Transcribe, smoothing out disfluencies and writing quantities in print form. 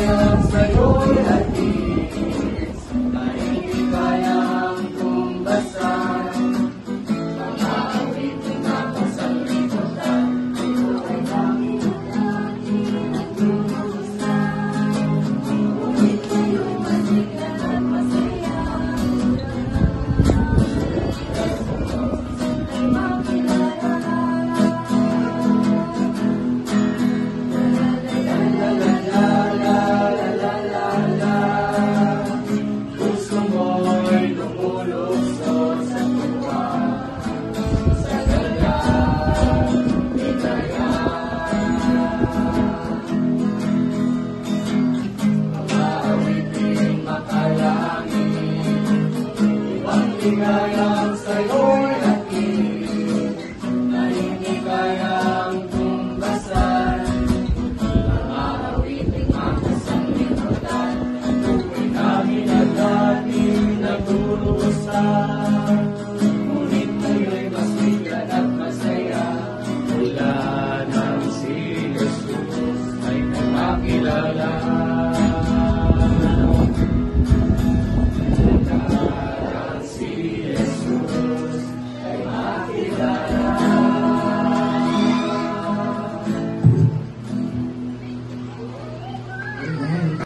Pagpapahayag sa'yo'y hatid, na hindi kayang tumbasan. Mga awitin na pagsalimutan, ito ay langit at langit at lulusan. Ngunit ngayong masigla at masaya, ay makilala. Gusto mo'y lumulukso sa tuwa, sa gala, ligaya. Mga awiting makalangit, ibang ligaya.